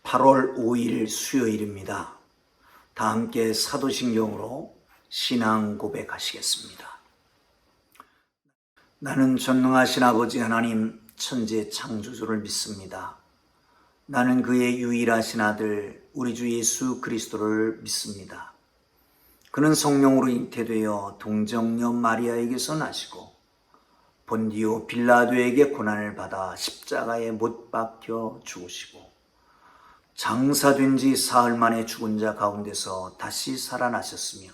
8월 5일 수요일입니다. 다 함께 사도신경으로 신앙 고백하시겠습니다. 나는 전능하신 아버지 하나님 천지 창조주를 믿습니다. 나는 그의 유일하신 아들 우리 주 예수 그리스도를 믿습니다. 그는 성령으로 잉태되어 동정녀 마리아에게서 나시고 본디오 빌라도에게 고난을 받아 십자가에 못 박혀 죽으시고 장사된 지 사흘 만에 죽은 자 가운데서 다시 살아나셨으며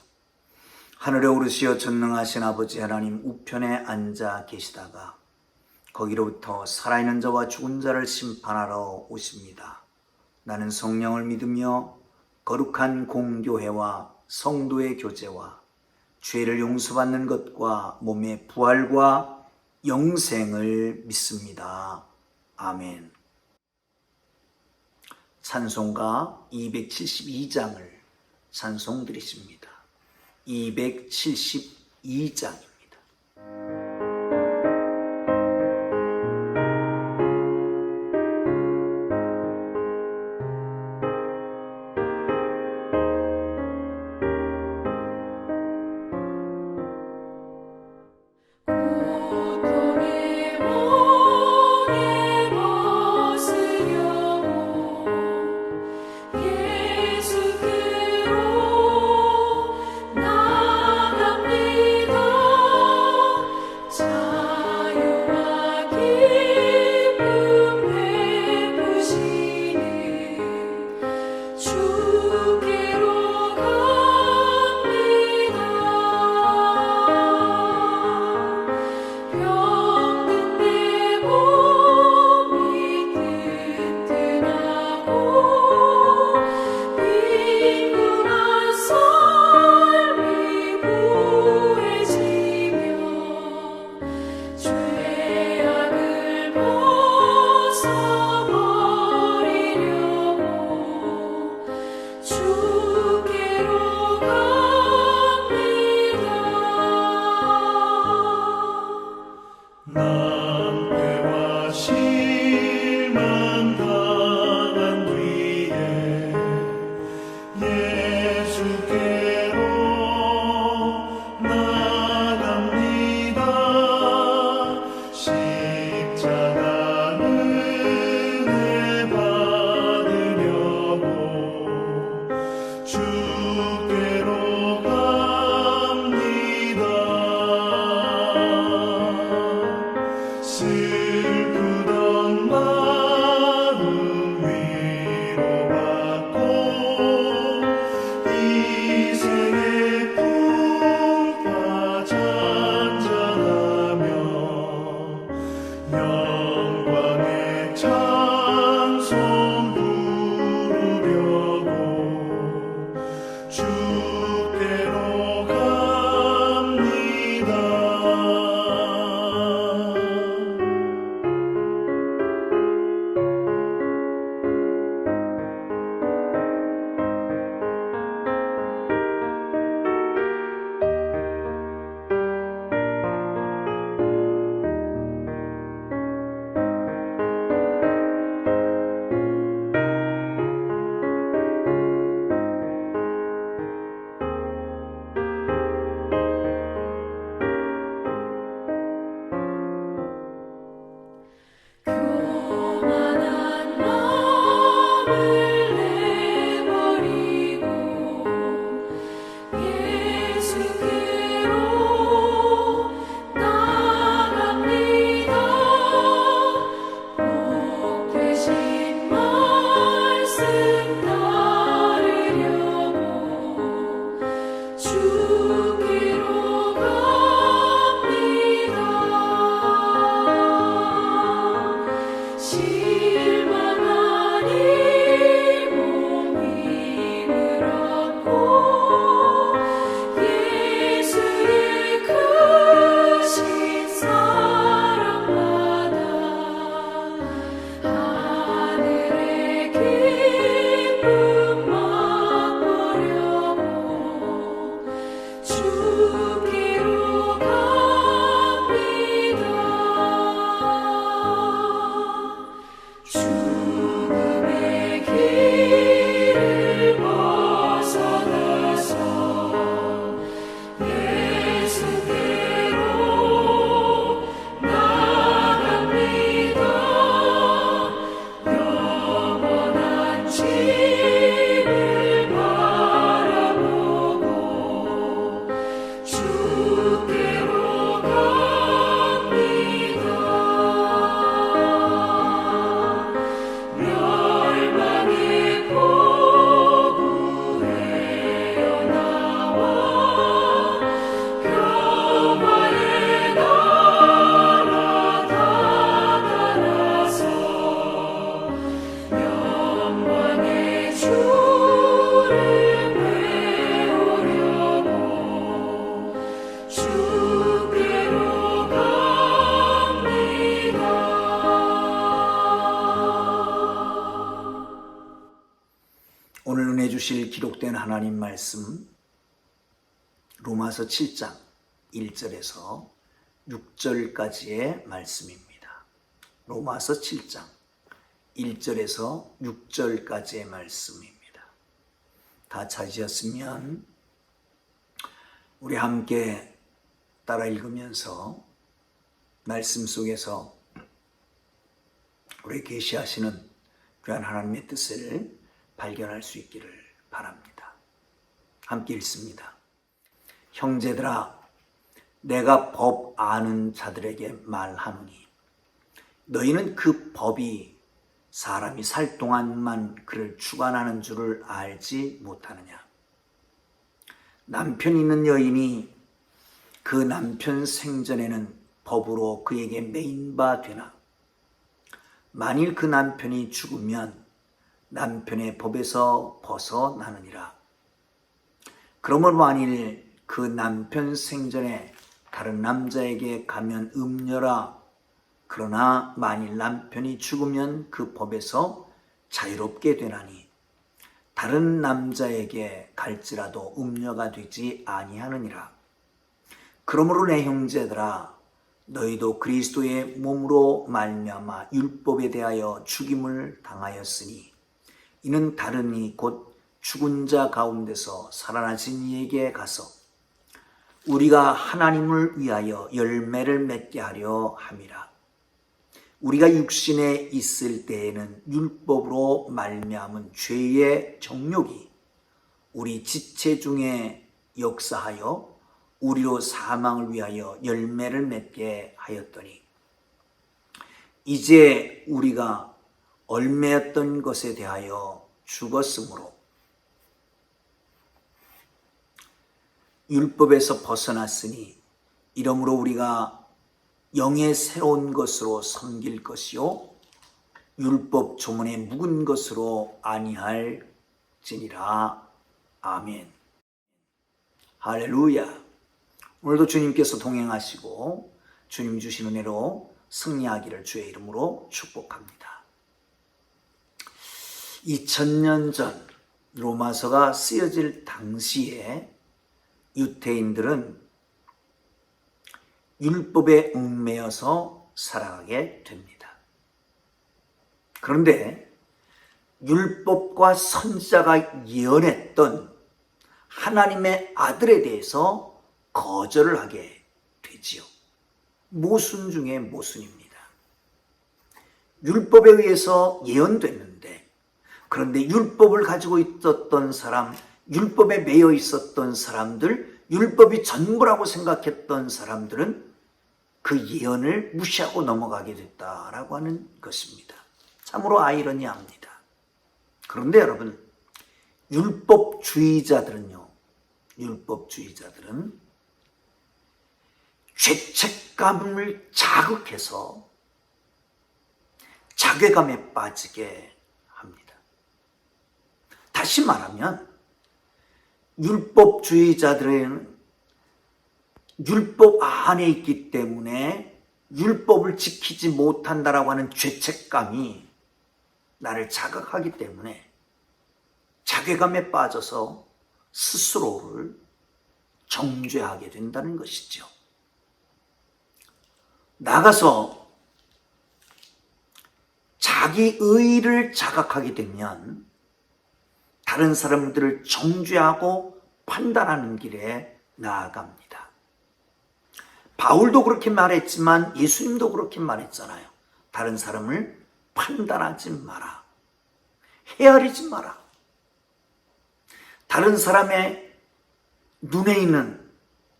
하늘에 오르시어 전능하신 아버지 하나님 우편에 앉아 계시다가 거기로부터 살아있는 자와 죽은 자를 심판하러 오십니다. 나는 성령을 믿으며 거룩한 공교회와 성도의 교제와 죄를 용서받는 것과 몸의 부활과 영생을 믿습니다. 아멘. 찬송가 272장을 찬송 드리십니다. 272장입니다. 들려주실 기록된 하나님 말씀 로마서 7장 1절에서 6절까지의 말씀입니다. 로마서 7장 1절에서 6절까지의 말씀입니다. 다 찾으셨으면 우리 함께 따라 읽으면서 말씀 속에서 우리 계시하시는 귀한 하나님의 뜻을 발견할 수 있기를 바랍니다. 함께 읽습니다. 형제들아, 내가 법 아는 자들에게 말하노니 너희는 그 법이 사람이 살 동안만 그를 주관하는 줄을 알지 못하느냐. 남편 있는 여인이 그 남편 생전에는 법으로 그에게 매인 바 되나, 만일 그 남편이 죽으면 남편의 법에서 벗어나느니라. 그러므로 만일 그 남편 생전에 다른 남자에게 가면 음녀라. 그러나 만일 남편이 죽으면 그 법에서 자유롭게 되나니 다른 남자에게 갈지라도 음녀가 되지 아니하느니라. 그러므로 내 형제들아, 너희도 그리스도의 몸으로 말미암아 율법에 대하여 죽임을 당하였으니 이는 다른 이 곧 죽은 자 가운데서 살아나신 이에게 가서 우리가 하나님을 위하여 열매를 맺게 하려 함이라. 우리가 육신에 있을 때에는 율법으로 말미암은 죄의 정욕이 우리 지체 중에 역사하여 우리로 사망을 위하여 열매를 맺게 하였더니 이제 우리가 얽매였던 것에 대하여 죽었으므로 율법에서 벗어났으니 이러므로 우리가 영의 새로운 것으로 섬길 것이요 율법 조문에 묵은 것으로 아니할지니라. 아멘. 할렐루야. 오늘도 주님께서 동행하시고 주님 주신 은혜로 승리하기를 주의 이름으로 축복합니다. 2000년 전 로마서가 쓰여질 당시에 유대인들은 율법에 얽매여서 살아가게 됩니다. 그런데 율법과 선지자가 예언했던 하나님의 아들에 대해서 거절을 하게 되지요. 모순 중에 모순입니다. 율법에 의해서 예언됐는데, 그런데 율법을 가지고 있었던 사람, 율법에 매여 있었던 사람들, 율법이 전부라고 생각했던 사람들은 그 예언을 무시하고 넘어가게 됐다라고 하는 것입니다. 참으로 아이러니합니다. 그런데 여러분, 율법주의자들은 죄책감을 자극해서 자괴감에 빠지게 합니다. 다시 말하면 율법주의자들은 율법 안에 있기 때문에 율법을 지키지 못한다라고 하는 죄책감이 나를 자극하기 때문에 자괴감에 빠져서 스스로를 정죄하게 된다는 것이죠. 나가서 자기 의의를 자각하게 되면 다른 사람들을 정죄하고 판단하는 길에 나아갑니다. 바울도 그렇게 말했지만 예수님도 그렇게 말했잖아요. 다른 사람을 판단하지 마라. 헤아리지 마라. 다른 사람의 눈에 있는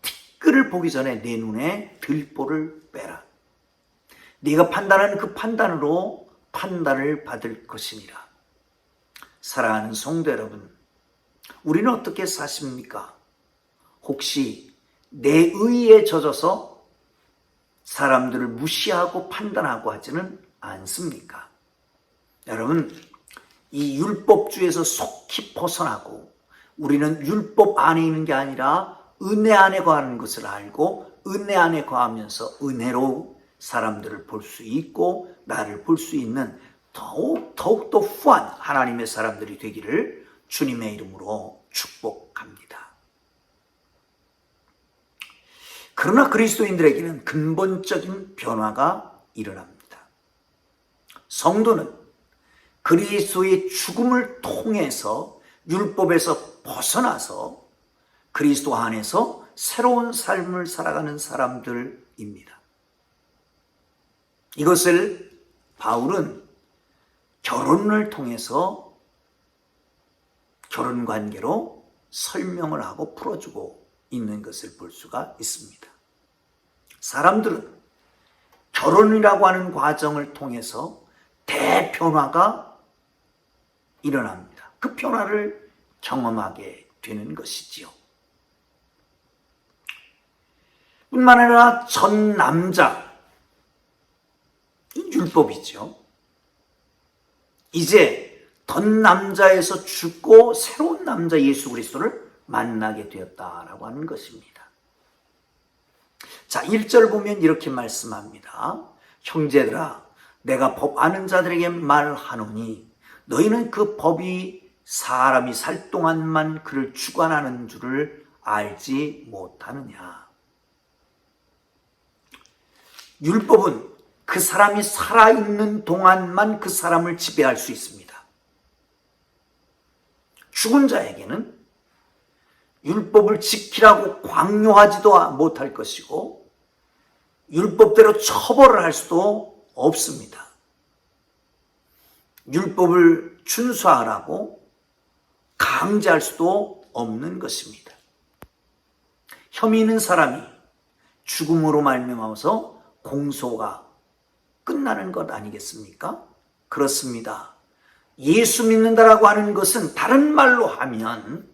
티끌을 보기 전에 내 눈에 들보를 빼라. 네가 판단하는 그 판단으로 판단을 받을 것이니라. 사랑하는 성도 여러분, 우리는 어떻게 사십니까? 혹시 내 의에 젖어서 사람들을 무시하고 판단하고 하지는 않습니까? 여러분, 이 율법주의에서 속히 벗어나고 우리는 율법 안에 있는 게 아니라 은혜 안에 거하는 것을 알고 은혜 안에 거하면서 은혜로 사람들을 볼 수 있고 나를 볼 수 있는 더욱더 후한 하나님의 사람들이 되기를 주님의 이름으로 축복합니다. 그러나 그리스도인들에게는 근본적인 변화가 일어납니다. 성도는 그리스도의 죽음을 통해서 율법에서 벗어나서 그리스도 안에서 새로운 삶을 살아가는 사람들입니다. 이것을 바울은 결혼을 통해서 결혼 관계로 설명을 하고 풀어주고 있는 것을 볼 수가 있습니다. 사람들은 결혼이라고 하는 과정을 통해서 대변화가 일어납니다. 그 변화를 경험하게 되는 것이지요. 뿐만 아니라 전 남자, 율법이죠. 이제 전 남자에서 죽고 새로운 남자 예수 그리스도를 만나게 되었다라고 하는 것입니다. 자, 1절 보면 이렇게 말씀합니다. 형제들아, 내가 법 아는 자들에게 말하노니 너희는 그 법이 사람이 살 동안만 그를 주관하는 줄을 알지 못하느냐. 율법은 그 사람이 살아있는 동안만 그 사람을 지배할 수 있습니다. 죽은 자에게는 율법을 지키라고 강요하지도 못할 것이고 율법대로 처벌을 할 수도 없습니다. 율법을 준수하라고 강제할 수도 없는 것입니다. 혐의 있는 사람이 죽음으로 말미암아서 공소가 끝나는 것 아니겠습니까? 그렇습니다. 예수 믿는다라고 하는 것은 다른 말로 하면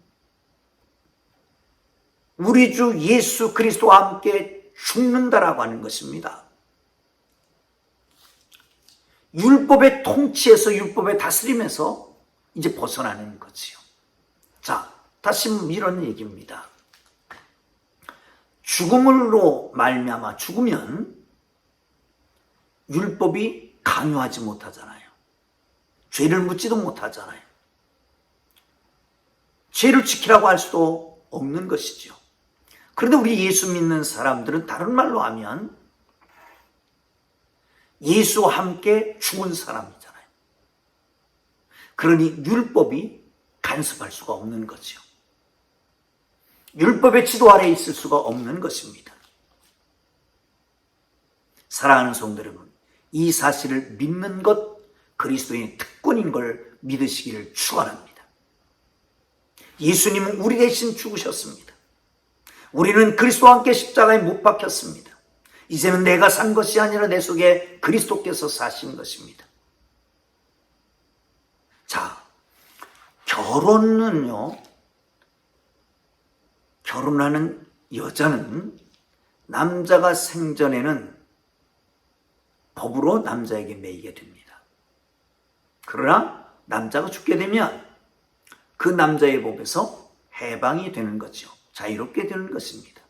우리 주 예수 그리스도와 함께 죽는다라고 하는 것입니다. 율법의 통치에서 율법의 다스림에서 이제 벗어나는 거지요. 자, 다시 이런 얘기입니다. 죽음으로 말미암아 죽으면 율법이 강요하지 못하잖아요. 죄를 묻지도 못하잖아요. 죄를 지키라고 할 수도 없는 것이죠. 그런데 우리 예수 믿는 사람들은 다른 말로 하면 예수와 함께 죽은 사람이잖아요. 그러니 율법이 간섭할 수가 없는 거죠. 율법의 지도 아래에 있을 수가 없는 것입니다. 사랑하는 성도 여러분, 이 사실을 믿는 것 그리스도인의 특권인 걸 믿으시기를 축원합니다. 예수님은 우리 대신 죽으셨습니다. 우리는 그리스도와 함께 십자가에 못 박혔습니다. 이제는 내가 산 것이 아니라 내 속에 그리스도께서 사신 것입니다. 자, 결혼은요, 결혼하는 여자는 남자가 생전에는 법으로 남자에게 매이게 됩니다. 그러나 남자가 죽게 되면 그 남자의 법에서 해방이 되는 거죠. 자유롭게 되는 것입니다.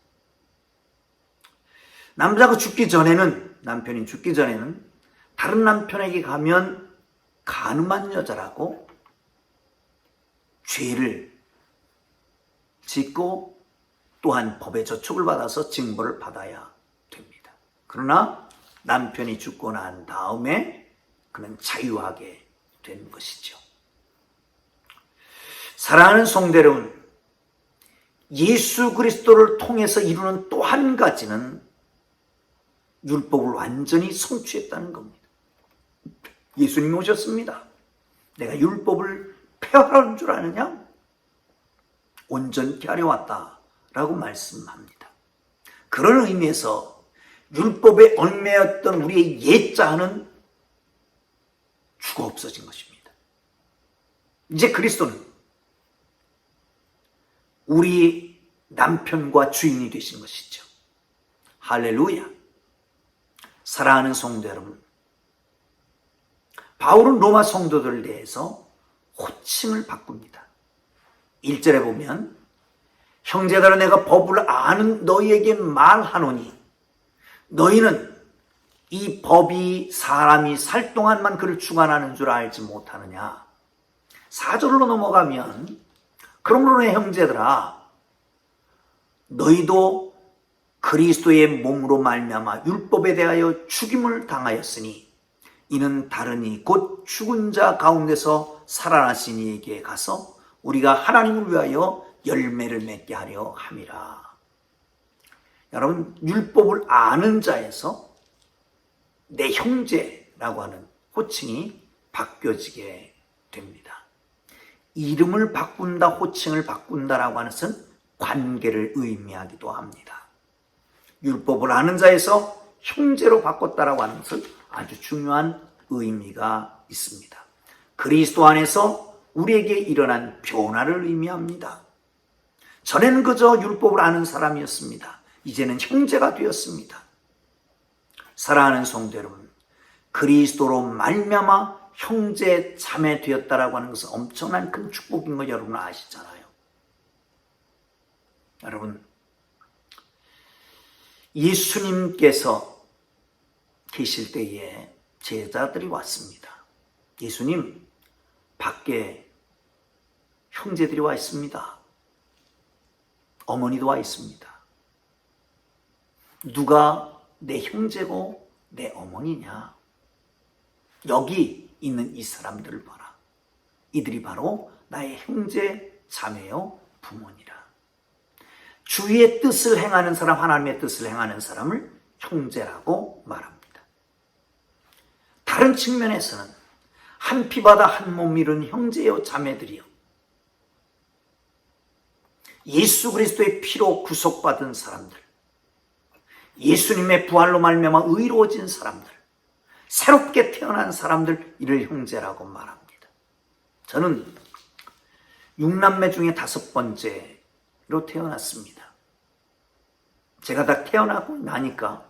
남자가 죽기 전에는, 남편이 죽기 전에는 다른 남편에게 가면 간음한 여자라고 죄를 짓고 또한 법의 저촉을 받아서 징벌을 받아야 됩니다. 그러나 남편이 죽고 난 다음에 그는 자유하게 된 것이죠. 사랑하는 성도 여러분, 예수 그리스도를 통해서 이루는 또 한 가지는 율법을 완전히 성취했다는 겁니다. 예수님이 오셨습니다. 내가 율법을 폐하라는 줄 아느냐? 온전케 하려 왔다라고 말씀합니다. 그런 의미에서 율법에 얽매였던 우리의 옛자는 죽어 없어진 것입니다. 이제 그리스도는 우리 남편과 주인이 되신 것이죠. 할렐루야. 사랑하는 성도 여러분, 바울은 로마 성도들에 대해서 호칭을 바꿉니다. 1절에 보면 형제들아 내가 법을 아는 너희에게 말하노니 너희는 이 법이 사람이 살 동안만 그를 주관하는 줄 알지 못하느냐. 4절로 넘어가면 그러므로 내 형제들아, 너희도 그리스도의 몸으로 말미암아 율법에 대하여 죽임을 당하였으니 이는 다른 이 곧 죽은 자 가운데서 살아나신 이에게 가서 우리가 하나님을 위하여 열매를 맺게 하려 함이라. 여러분, 율법을 아는 자에서 내 형제라고 하는 호칭이 바뀌어지게 됩니다. 이름을 바꾼다, 호칭을 바꾼다라고 하는 것은 관계를 의미하기도 합니다. 율법을 아는 자에서 형제로 바꿨다라고 하는 것은 아주 중요한 의미가 있습니다. 그리스도 안에서 우리에게 일어난 변화를 의미합니다. 전에는 그저 율법을 아는 사람이었습니다. 이제는 형제가 되었습니다. 사랑하는 성도 여러분, 그리스도로 말미암아 형제 자매 되었다라고 하는 것은 엄청난 큰 축복인 거 여러분 아시잖아요. 여러분, 예수님께서 계실 때에 제자들이 왔습니다. 예수님, 밖에 형제들이 와 있습니다. 어머니도 와 있습니다. 누가 내 형제고 내 어머니냐? 여기 있는 이 사람들을 봐라. 이들이 바로 나의 형제 자매요 부모니라. 주의 뜻을 행하는 사람, 하나님의 뜻을 행하는 사람을 형제라고 말합니다. 다른 측면에서는 한 피바다 한 몸 이룬 형제요 자매들이요, 예수 그리스도의 피로 구속받은 사람들, 예수님의 부활로 말미암아 의로워진 사람들, 새롭게 태어난 사람들, 이를 형제라고 말합니다. 저는 6남매 중에 5번째로 태어났습니다. 제가 다 태어나고 나니까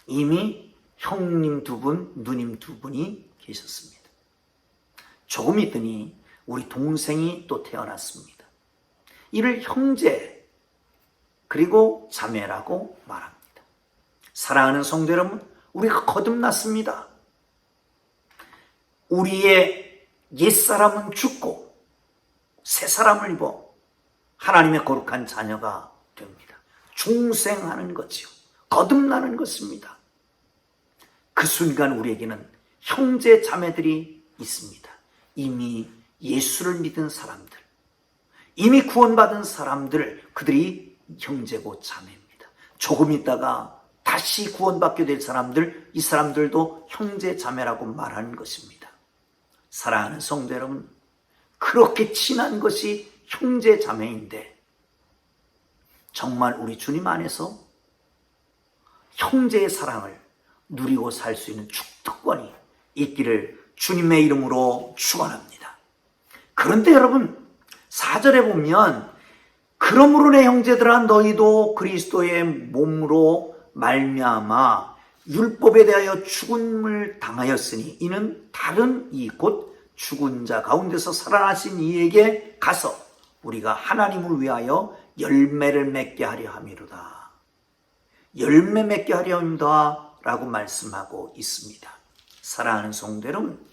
이미 형님 2분, 누님 2분이 계셨습니다. 조금 있더니 우리 동생이 또 태어났습니다. 이를 형제 그리고 자매라고 말합니다. 사랑하는 성도 여러분, 우리가 거듭났습니다. 우리의 옛사람은 죽고 새 사람을 입어 하나님의 거룩한 자녀가 됩니다. 중생하는 것이요, 거듭나는 것입니다. 그 순간 우리에게는 형제 자매들이 있습니다. 이미 예수를 믿은 사람들, 이미 구원받은 사람들, 그들이 형제고 자매입니다. 조금 있다가 다시 구원받게 될 사람들, 이 사람들도 형제 자매라고 말하는 것입니다. 사랑하는 성도 여러분, 그렇게 친한 것이 형제 자매인데 정말 우리 주님 안에서 형제의 사랑을 누리고 살 수 있는 축복권이 있기를 주님의 이름으로 축원합니다. 그런데 여러분, 4절에 보면 그러므로 내 형제들아, 너희도 그리스도의 몸으로 말미암아 율법에 대하여 죽음을 당하였으니 이는 다른 이 곧 죽은 자 가운데서 살아나신 이에게 가서 우리가 하나님을 위하여 열매를 맺게 하려 함이로다. 열매 맺게 하려 합니다 라고 말씀하고 있습니다. 사랑하는 성도 여러분,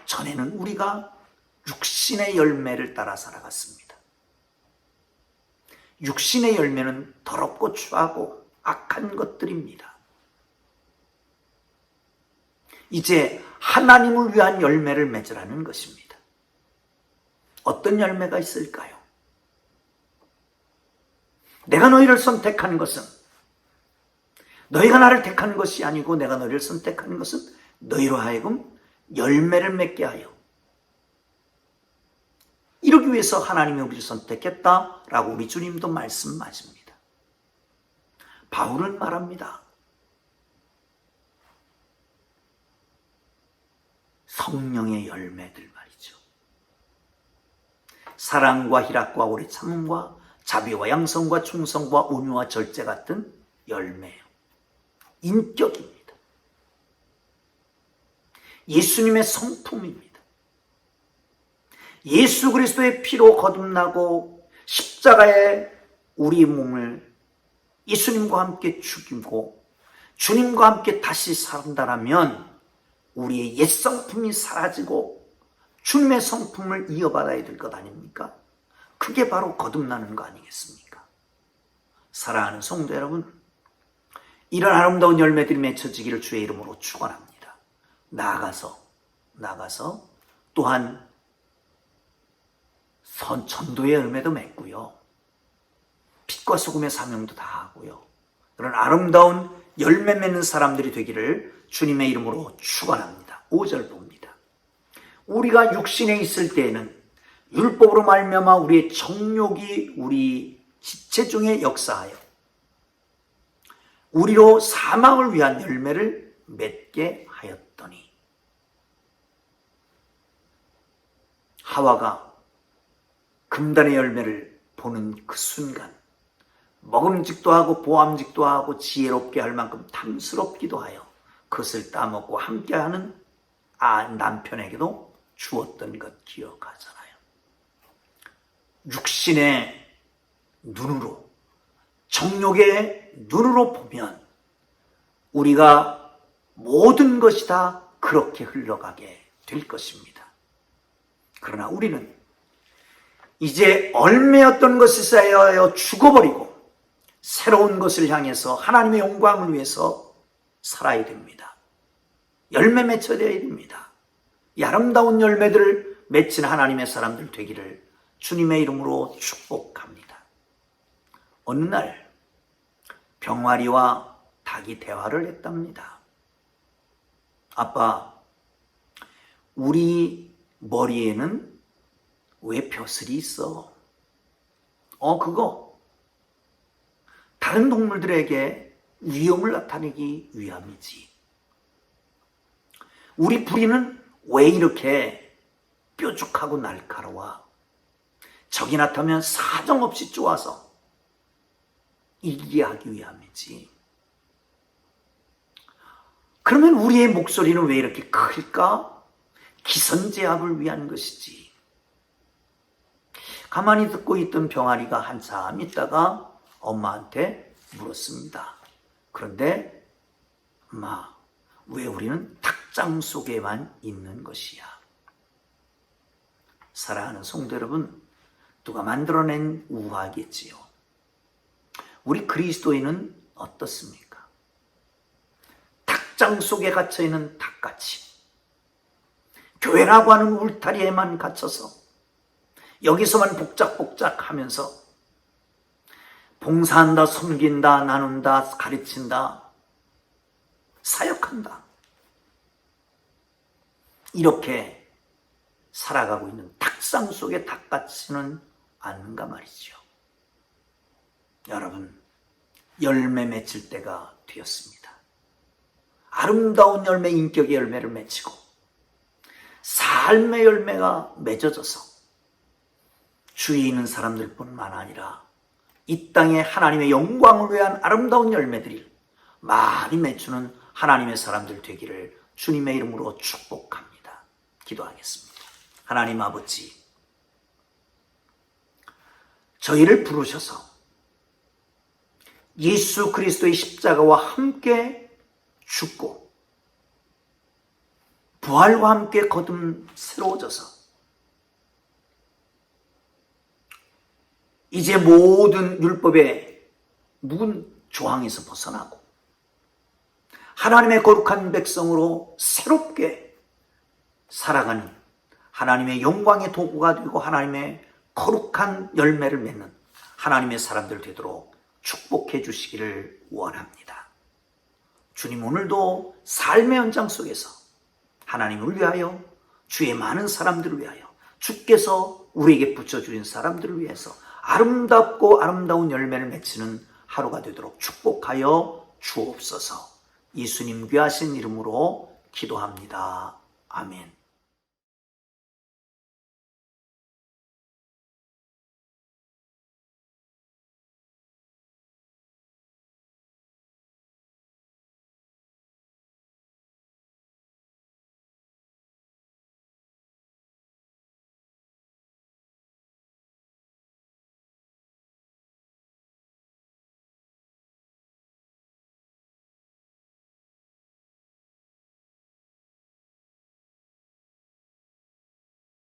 전에는 우리가 육신의 열매를 따라 살아갔습니다. 육신의 열매는 더럽고 추하고 악한 것들입니다. 이제 하나님을 위한 열매를 맺으라는 것입니다. 어떤 열매가 있을까요? 내가 너희를 선택한 것은, 너희가 나를 택한 것이 아니고 내가 너희를 선택한 것은 너희로 하여금 열매를 맺게 하여, 이러기 위해서 하나님이 우리를 선택했다라고 우리 주님도 말씀하십니다. 바울은 말합니다. 성령의 열매들 말이죠. 사랑과 희락과 오래 참음과 자비와 양성과 충성과 온유와 절제 같은 열매요. 인격입니다. 예수님의 성품입니다. 예수 그리스도의 피로 거듭나고 십자가에 우리 몸을 예수님과 함께 죽이고 주님과 함께 다시 산다라면 우리의 옛 성품이 사라지고 주님의 성품을 이어받아야 될 것 아닙니까? 그게 바로 거듭나는 거 아니겠습니까? 사랑하는 성도 여러분, 이런 아름다운 열매들이 맺혀지기를 주의 이름으로 축원합니다. 나아가서 또한 전도의 열매도 맺고요. 빛과 소금의 사명도 다하고요. 그런 아름다운 열매 맺는 사람들이 되기를 주님의 이름으로 축원합니다. 5절 봅니다. 우리가 육신에 있을 때에는 율법으로 말미암아 우리의 정욕이 우리 지체 중에 역사하여 우리로 사망을 위한 열매를 맺게 하였더니, 하와가 금단의 열매를 보는 그 순간 먹음직도 하고 보암직도 하고 지혜롭게 할 만큼 탐스럽기도 하여 그것을 따먹고 함께하는 남편에게도 주었던 것 기억하잖아요. 육신의 눈으로, 정욕의 눈으로 보면 우리가 모든 것이 다 그렇게 흘러가게 될 것입니다. 그러나 우리는 이제 얼매였던 것에 쌓여 죽어버리고 새로운 것을 향해서 하나님의 영광을 위해서 살아야 됩니다. 열매 맺혀야 됩니다. 이 아름다운 열매들을 맺힌 하나님의 사람들 되기를 주님의 이름으로 축복합니다. 어느 날 병아리와 닭이 대화를 했답니다. 아빠, 우리 머리에는 왜 벼슬이 있어? 그거 다른 동물들에게 위험을 나타내기 위함이지. 우리 부리는 왜 이렇게 뾰족하고 날카로워? 적이 나타나면 사정없이 쪼아서 이기게 하기 위함이지. 그러면 우리의 목소리는 왜 이렇게 클까? 기선제압을 위한 것이지. 가만히 듣고 있던 병아리가 한참 있다가 엄마한테 물었습니다. 그런데 엄마, 왜 우리는 닭장 속에만 있는 것이야? 사랑하는 성도 여러분, 누가 만들어낸 우화겠지요. 우리 그리스도인은 어떻습니까? 닭장 속에 갇혀있는 닭같이 교회라고 하는 울타리에만 갇혀서 여기서만 복작복작하면서 봉사한다, 섬긴다, 나눈다, 가르친다, 사역한다, 이렇게 살아가고 있는 닭상 속의 닭 같지는 않는가 말이죠. 여러분, 열매 맺힐 때가 되었습니다. 아름다운 열매, 인격의 열매를 맺히고 삶의 열매가 맺어져서 주위에 있는 사람들뿐만 아니라 이 땅에 하나님의 영광을 위한 아름다운 열매들이 많이 맺추는 하나님의 사람들 되기를 주님의 이름으로 축복합니다. 기도하겠습니다. 하나님 아버지, 저희를 부르셔서 예수 그리스도의 십자가와 함께 죽고 부활과 함께 거듭 새로워져서 이제 모든 율법의 묵은 조항에서 벗어나고 하나님의 거룩한 백성으로 새롭게 살아가는 하나님의 영광의 도구가 되고 하나님의 거룩한 열매를 맺는 하나님의 사람들 되도록 축복해 주시기를 원합니다. 주님, 오늘도 삶의 현장 속에서 하나님을 위하여, 주의 많은 사람들을 위하여, 주께서 우리에게 붙여주신 사람들을 위해서 아름답고 아름다운 열매를 맺히는 하루가 되도록 축복하여 주옵소서. 예수님 귀하신 이름으로 기도합니다. 아멘.